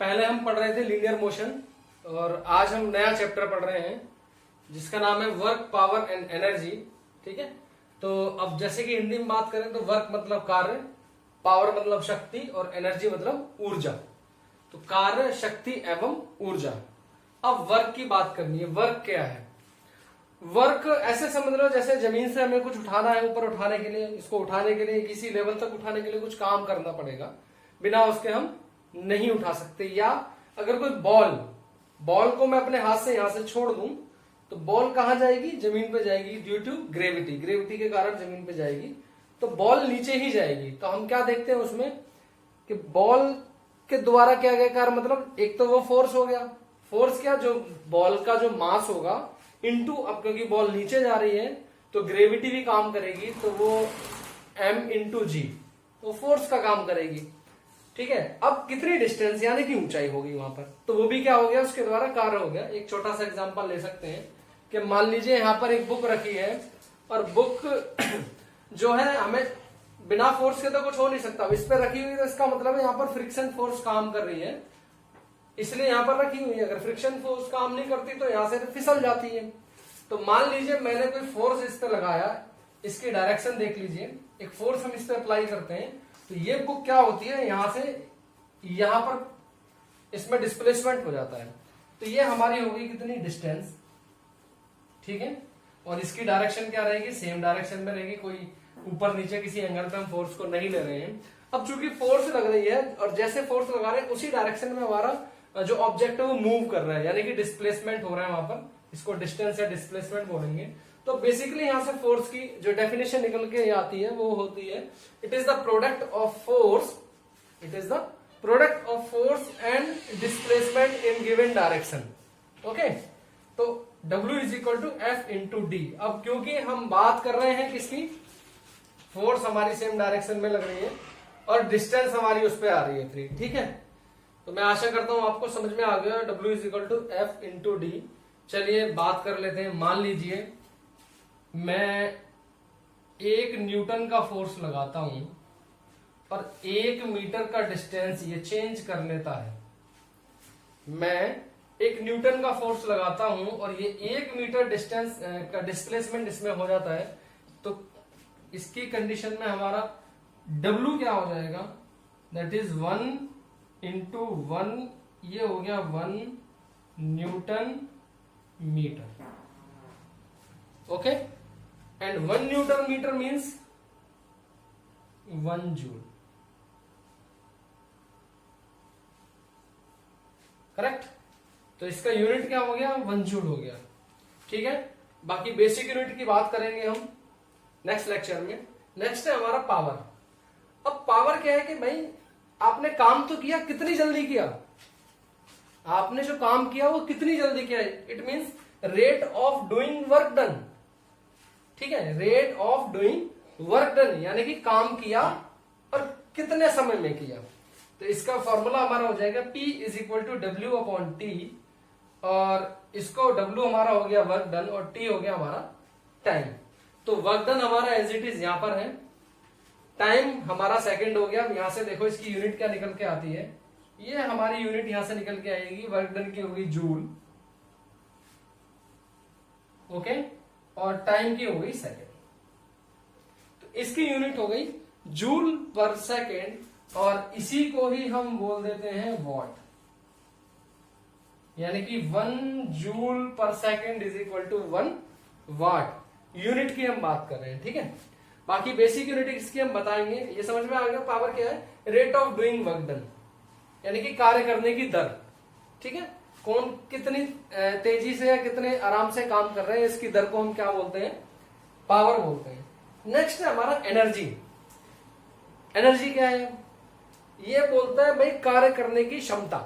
पहले हम पढ़ रहे थे लीनियर मोशन और आज हम नया चैप्टर पढ़ रहे हैं जिसका नाम है वर्क पावर एंड एनर्जी। ठीक है, तो अब जैसे कि हिंदी में बात करें तो वर्क मतलब कार्य, पावर मतलब शक्ति और एनर्जी मतलब ऊर्जा। तो कार्य, शक्ति एवं ऊर्जा। अब वर्क की बात करनी है। वर्क क्या है? वर्क ऐसे समझ लो जैसे जमीन से हमें कुछ उठाना है, ऊपर उठाने के लिए, इसको उठाने के लिए, किसी लेवल तक उठाने के लिए कुछ काम करना पड़ेगा, बिना उसके हम नहीं उठा सकते। या अगर कोई बॉल को मैं अपने हाथ से यहां से छोड़ दूं तो बॉल कहां जाएगी? जमीन पे जाएगी, ड्यू टू ग्रेविटी के कारण जमीन पे जाएगी, तो बॉल नीचे ही जाएगी। तो हम क्या देखते हैं उसमें कि बॉल के द्वारा क्या गया कार्य, मतलब एक तो वो फोर्स हो गया, फोर्स क्या, जो बॉल का जो मास होगा इनटू, अब क्योंकि बॉल नीचे जा रही है तो ग्रेविटी भी काम करेगी, तो वो m इंटू जी, वो फोर्स का काम करेगी। ठीक है, अब कितनी डिस्टेंस यानी कि ऊंचाई होगी वहां पर, तो वो भी क्या हो गया, उसके द्वारा कार्य हो गया। एक छोटा सा एग्जांपल ले सकते हैं कि मान लीजिए यहाँ पर एक बुक रखी है और बुक जो है हमें बिना फोर्स के तो कुछ हो नहीं सकता, इस पे रखी हुई, तो इसका मतलब है यहाँ पर फ्रिक्शन फोर्स काम कर रही है, इसलिए यहां पर रखी हुई है। अगर फ्रिक्शन फोर्स काम नहीं करती तो यहां से फिसल जाती है। तो मान लीजिए मैंने कोई फोर्स इस पे लगाया, इसकी डायरेक्शन देख लीजिए, एक फोर्स हम इस पे अप्लाई करते हैं, तो ये बुक क्या होती है, यहां से यहां पर इसमें डिस्प्लेसमेंट हो जाता है। तो ये हमारी होगी कितनी डिस्टेंस, ठीक है, और इसकी डायरेक्शन क्या रहेगी, सेम डायरेक्शन में रहेगी, कोई ऊपर नीचे किसी एंगल पे हम फोर्स को नहीं ले रहे हैं। अब चूंकि फोर्स लग रही है और जैसे फोर्स लगा रहे हैं उसी डायरेक्शन में हमारा जो ऑब्जेक्ट है वो मूव कर रहा है, यानी कि डिस्प्लेसमेंट हो रहा है वहां पर, इसको डिस्टेंस या डिस्प्लेसमेंट बोलेंगे। तो बेसिकली यहां से फोर्स की जो डेफिनेशन निकल के आती है वो होती है, it is the product of force, it is the product of force and displacement in given direction. Okay, तो W is equal to F into D. अब क्योंकि हम बात कर रहे हैं किसकी, फोर्स हमारी सेम डायरेक्शन में लग रही है और डिस्टेंस हमारी उस पर आ रही है 3, ठीक है, तो मैं आशा करता हूं आपको समझ में आ गया। W is equal to F into D. चलिए बात कर लेते हैं। मान लीजिए मैं 1 न्यूटन का फोर्स लगाता हूं और 1 मीटर का डिस्टेंस ये चेंज कर लेता है। मैं 1 न्यूटन का फोर्स लगाता हूं और ये 1 मीटर डिस्टेंस का डिस्प्लेसमेंट इसमें हो जाता है, तो इसकी कंडीशन में हमारा W क्या हो जाएगा, दैट इज 1 इंटू 1, ये हो गया 1 newton metre. Okay, and 1 newton metre means 1 joule, correct. तो इसका यूनिट क्या हो गया, 1 जूल हो गया। ठीक है, बाकी बेसिक यूनिट की बात करेंगे हम नेक्स्ट लेक्चर में। नेक्स्ट है हमारा पावर। अब पावर क्या है कि भाई आपने काम तो किया, कितनी जल्दी किया, आपने जो काम किया वो कितनी जल्दी किया, it means rate of doing work done. ठीक है, rate of doing work done यानी कि काम किया और कितने समय में किया। तो इसका फॉर्मूला हमारा हो जाएगा P is equal to W upon T, और इसको W हमारा हो गया वर्क डन और T हो गया हमारा टाइम। तो वर्क डन हमारा एज इट इज यहां पर है, टाइम हमारा सेकंड हो गया। यहां से देखो इसकी यूनिट क्या निकल के आती है, ये हमारी यूनिट यहां से निकल के आएगी, वर्क डन की होगी जूल, ओके, और टाइम की हो गई सेकंड। तो इसकी यूनिट हो गई जूल पर सेकंड, और इसी को ही हम बोल देते हैं वॉट, यानी कि 1 joule per second is equal to 1 watt. Unit की हम बात कर रहे हैं, ठीक है। बाकी बेसिक यूनिट इसकी हम बताएंगे। ये समझ में आ गया पावर क्या है, rate of doing work done यानी कि कार्य करने की दर। ठीक है, कौन कितनी तेजी से या कितने आराम से काम कर रहे हैं, इसकी दर को हम क्या बोलते हैं, पावर बोलते हैं। नेक्स्ट है हमारा एनर्जी। एनर्जी क्या है, ये बोलता है भाई कार्य करने की क्षमता,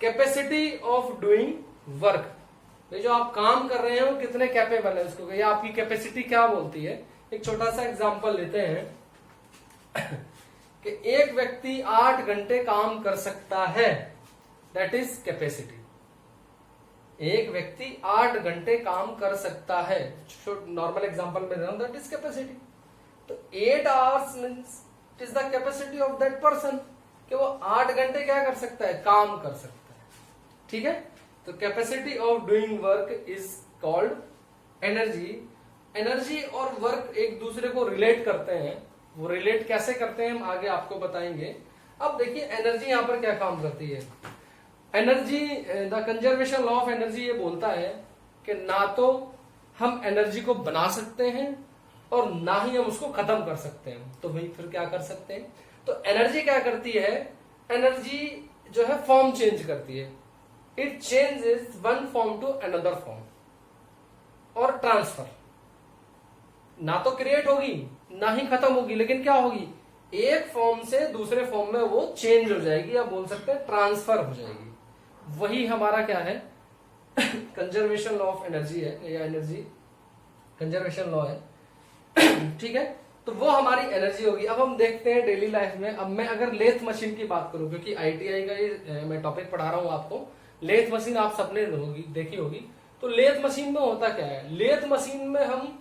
कैपेसिटी ऑफ डूइंग वर्क। जो आप काम कर रहे हैं वो कितने कैपेबल है उसको, या आपकी कैपेसिटी क्या बोलती है। एक छोटा सा एग्जांपल लेते हैं कि एक व्यक्ति 8 घंटे काम कर सकता है, दैट इज कैपेसिटी। एक व्यक्ति 8 घंटे काम कर सकता है, नॉर्मल एग्जांपल में दे रहा हूं, दैट इज कैपेसिटी। तो 8 hours means it is the capacity of that person. कि वो 8 घंटे क्या कर सकता है, काम कर सकता है। ठीक है, तो capacity of doing work is called energy. Energy और वर्क एक दूसरे को रिलेट करते हैं, वो रिलेट कैसे करते हैं हम आगे आपको बताएंगे। अब देखिए एनर्जी यहां पर क्या काम करती है। Energy, the conservation law of energy ये बोलता है कि ना तो हम एनर्जी को बना सकते हैं और ना ही हम उसको खत्म कर सकते हैं। तो भाई फिर क्या कर सकते हैं, तो एनर्जी क्या करती है, एनर्जी जो है फॉर्म चेंज करती है। It changes one form to another form और ट्रांसफर। ना तो क्रिएट होगी ना ही खत्म होगी, लेकिन क्या होगी, एक फॉर्म से दूसरे फॉर्म में वो चेंज हो जाएगी, या बोल सकते हैं ट्रांसफर हो जाएगी। वही हमारा क्या है, कंजर्वेशन लॉ ऑफ एनर्जी है, या एनर्जी कंजर्वेशन लॉ है। ठीक है, तो वो हमारी एनर्जी होगी। अब हम देखते हैं डेली लाइफ में। अब मैं अगर लेथ मशीन की बात करूं, क्योंकि आईटीआई का ये मैं टॉपिक पढ़ा रहा हूं आपको, लेथ मशीन आप सबने देखी होगी। तो लेथ मशीन में होता क्या है, लेथ मशीन में हम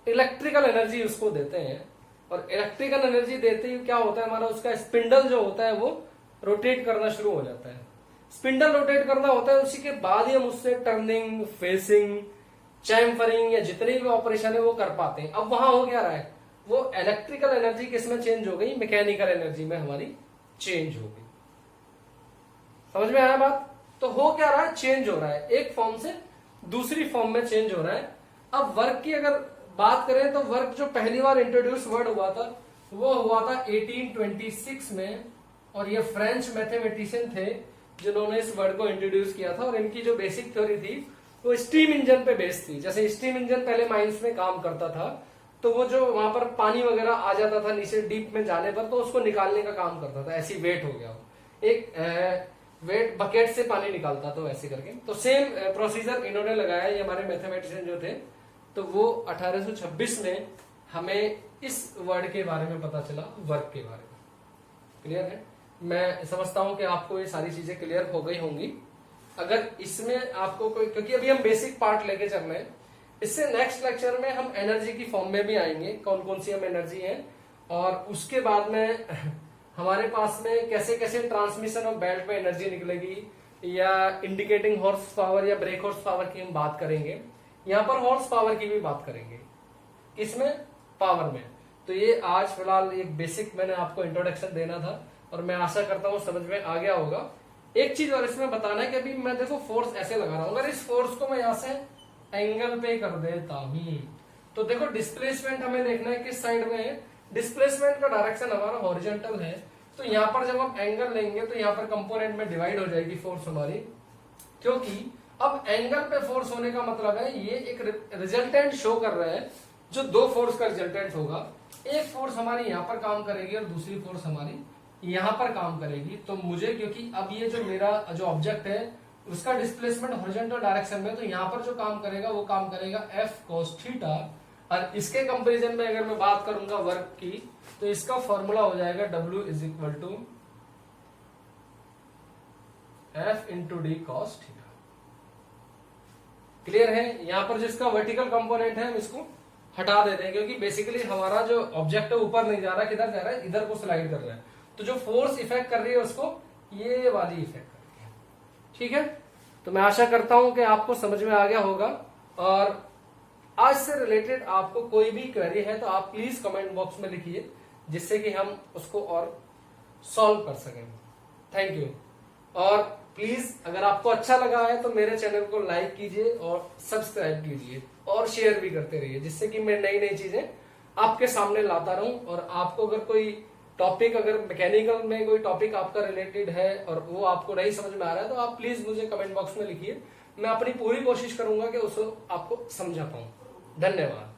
इलेक्ट्रिकल एनर्जी उसको देते हैं, और इलेक्ट्रिकल एनर्जी देते ही क्या होता है, हमारा उसका स्पिंडल जो होता है वो रोटेट करना शुरू हो जाता है। स्पिंडल रोटेट करना होता है, उसी के बाद ही हम उससे टर्निंग, फेसिंग, चैम्फरिंग या जितने भी ऑपरेशन है वो कर पाते हैं। अब वहां हो क्या रहा है, वो इलेक्ट्रिकल एनर्जी किसमें चेंज हो गई, मैकेनिकल एनर्जी में हमारी चेंज हो गई। समझ में आया बात। तो हो क्या रहा है, चेंज हो रहा है, एक फॉर्म से दूसरी फॉर्म में चेंज हो रहा है। अब वर्क की अगर बात करें तो वर्क जो पहली बार इंट्रोड्यूस वर्ड हुआ था वो हुआ था 1826 में, और ये फ्रेंच मैथमेटिशियन थे जिन्होंने इस वर्ड को इंट्रोड्यूस किया था। और इनकी जो बेसिक थ्योरी थी वो स्टीम इंजन पे बेस्ड थी। जैसे स्टीम इंजन पहले माइंस में काम करता था, तो वो जो वहां पर पानी वगैरह आ जाता था नीचे डीप में जाने पर, तो उसको निकालने का काम करता था। ऐसी वेट हो गया वो, एक वेट बकेट से पानी निकालता था ऐसे करके। तो सेम प्रोसीजर इन्होंने लगाया, ये हमारे मैथमेटिशियन जो थे। तो वो 1826 में हमें इस वर्ड के बारे में पता चला, वर्क के बारे में। क्लियर है, मैं समझता हूं कि आपको ये सारी चीजें क्लियर हो गई होंगी। अगर इसमें आपको कोई, क्योंकि अभी हम बेसिक पार्ट लेके चल रहे हैं, इससे नेक्स्ट लेक्चर में हम एनर्जी की फॉर्म में भी आएंगे, कौन कौन सी हम एनर्जी हैं, और उसके बाद में हमारे पास में कैसे कैसे ट्रांसमिशन ऑफ बेल्ट में एनर्जी निकलेगी, या इंडिकेटिंग हॉर्स पावर या ब्रेक हॉर्स पावर की हम बात करेंगे। यहाँ पर हॉर्स पावर की भी बात करेंगे, किसमें, पावर में। तो ये आज फिलहाल एक बेसिक मैंने आपको इंट्रोडक्शन देना था, और मैं आशा करता हूँ समझ में आ गया होगा। एक चीज और इसमें बताना है कि अभी मैं देखो फोर्स ऐसे लगा रहा हूं, अगर इस फोर्स को मैं यहाँ से एंगल पे कर देता हूं, तो देखो डिस्प्लेसमेंट हमें देखना है किस साइड में है। डिस्प्लेसमेंट का डायरेक्शन हमारा हॉरिजॉन्टल है, तो यहाँ पर जब हम एंगल लेंगे तो यहाँ पर कंपोनेंट में डिवाइड हो जाएगी फोर्स हमारी, क्योंकि अब एंगल पे फोर्स होने का मतलब है ये एक रिजल्टेंट शो कर रहा है, जो दो फोर्स का रिजल्टेंट होगा। एक फोर्स हमारी यहाँ पर काम करेगी और दूसरी फोर्स हमारी यहाँ पर काम करेगी। तो मुझे, क्योंकि अब ये जो मेरा जो ऑब्जेक्ट है उसका डिस्प्लेसमेंट हॉरिजॉन्टल डायरेक्शन में, तो यहाँ पर जो काम करेगा वो काम करेगा F cos थीटा। और इसके कंपैरिजन में अगर मैं बात करूंगा वर्क की, तो इसका फॉर्मूला हो जाएगा W is equal to F into D cos theta. Clear है, यहाँ पर जिसका वर्टिकल कंपोनेंट है हम इसको हटा देते हैं, क्योंकि बेसिकली हमारा जो ऑब्जेक्ट है ऊपर नहीं जा रहा, किधर जा रहा है, इधर को स्लाइड कर रहा है। तो जो फोर्स इफेक्ट कर रही है उसको ये वाली इफेक्ट कर रही है। ठीक है, तो मैं आशा करता हूं कि आपको समझ में आ गया होगा। और आज से रिलेटेड आपको कोई भी क्वेरी है तो आप प्लीज कमेंट बॉक्स में लिखिए, जिससे कि हम उसको और सॉल्व कर सकें। Thank you. और प्लीज अगर आपको अच्छा लगा है तो मेरे चैनल को लाइक कीजिए और सब्सक्राइब कीजिए और शेयर भी करते रहिए, जिससे कि मैं नई नई चीजें आपके सामने लाता रहूं। और आपको अगर कोई टॉपिक, अगर मैकेनिकल में कोई टॉपिक आपका रिलेटेड है और वो आपको नहीं समझ में आ रहा है, तो आप प्लीज मुझे कमेंट बॉक्स में लिखिए। मैं अपनी पूरी कोशिश करूंगा कि उसको आपको समझा पाऊं। धन्यवाद।